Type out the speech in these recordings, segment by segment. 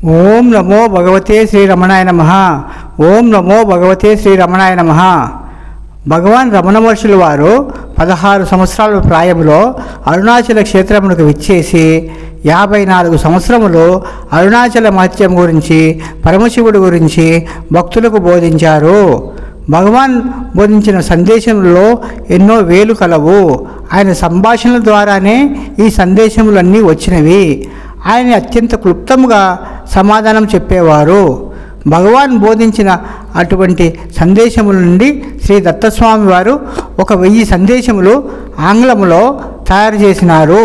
ఓం నమో భగవతే శ్రీరమణాయ నమః. ఓం నమో భగవతే శ్రీరమణాయ నమః. భగవాన్ రమణ మహర్షుల వారు 16 సంవత్సరాల ప్రాయంలో అరుణాచల క్షేత్రమునకు విచ్చేసి 54 సంవత్సరములు అరుణాచల మహత్యం గురించి, పరమశివుడి గురించి భక్తులకు బోధించారు. భగవాన్ బోధించిన సందేశంలో ఎన్నో వేలు కలవు. ఆయన సంభాషణల ద్వారానే ఈ సందేశములన్నీ వచ్చినవి. ఆయన అత్యంత క్లుప్తంగా సమాధానం చెప్పేవారు. భగవాన్ బోధించిన అటువంటి సందేశముల నుండి శ్రీ దత్తస్వామి వారు 1000 సందేశములు ఆంగ్లములో తయారు చేసినారు.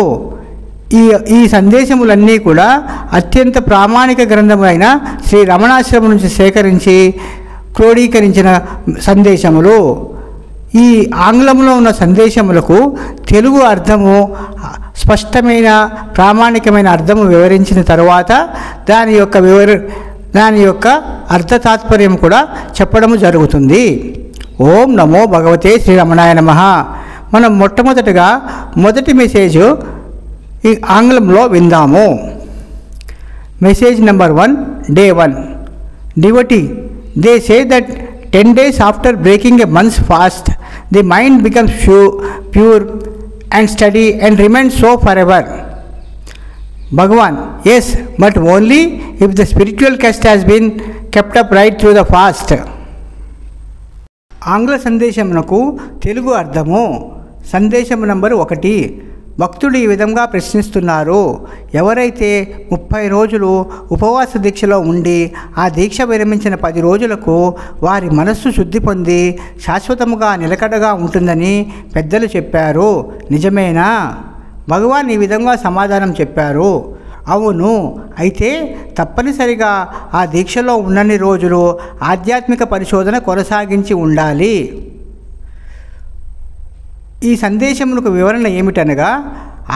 ఈ సందేశములన్నీ కూడా అత్యంత ప్రామాణిక గ్రంథములైన శ్రీ రమణాశ్రమం నుంచి సేకరించి క్రోడీకరించిన సందేశములు. ఈ ఆంగ్లంలో ఉన్న సందేశములకు తెలుగు అర్థము, స్పష్టమైన ప్రామాణికమైన అర్థము వివరించిన తరువాత దాని యొక్క అర్థ తాత్పర్యం కూడా చెప్పడము జరుగుతుంది. ఓం నమో భగవతే శ్రీరమణాయ నమః. మనం మొట్టమొదటిగా మొదటి మెసేజ్ ఈ ఆంగ్లంలో విందాము. Message number 1, Day 1. Devotee, they say that 10 days after breaking a month's fast, the mind becomes pure and steady and remains so forever. Bhagavan, yes, but only if the spiritual caste has been kept up right through the fast. ఆంగ్ల సందేశమునకు తెలుగు అర్థము. సందేశం number 1. భక్తుడు ఈ విధంగా ప్రశ్నిస్తున్నారు. ఎవరైతే 30 రోజులు ఉపవాస దీక్షలో ఉండి ఆ దీక్ష విరమించిన 10 రోజులకు వారి మనస్సు శుద్ధి పొంది శాశ్వతముగా నిలకడగా ఉంటుందని పెద్దలు చెప్పారు. నిజమేనా? భగవాన్ ఈ విధంగా సమాధానం చెప్పారు. అవును, అయితే తప్పనిసరిగా ఆ దీక్షలో ఉన్నన్ని రోజులు ఆధ్యాత్మిక పరిశోధన కొనసాగించి ఉండాలి. ఈ సందేశమునకు వివరణ ఏమిటనగా,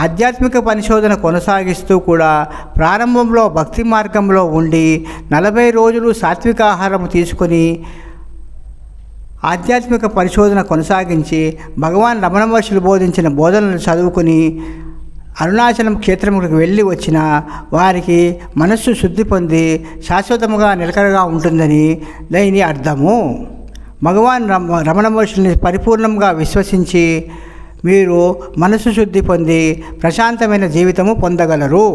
ఆధ్యాత్మిక పరిశోధన కొనసాగిస్తూ కూడా ప్రారంభంలో భక్తి మార్గంలో ఉండి 40 రోజులు సాత్విక ఆహారం తీసుకొని ఆధ్యాత్మిక పరిశోధన కొనసాగించి భగవాన్ రమణ మహర్షులు బోధించిన బోధనలు చదువుకుని అరుణాచలం క్షేత్రములకు వెళ్ళి వచ్చిన వారికి మనస్సు శుద్ధి పొంది శాశ్వతముగా నిలకడగా ఉంటుందని దీని అర్థము. భగవాన్ రమణ మహర్షుల్ని పరిపూర్ణంగా విశ్వసించి మీరు మనసు శుద్ధి పొంది ప్రశాంతమైన జీవితము పొందగలరు.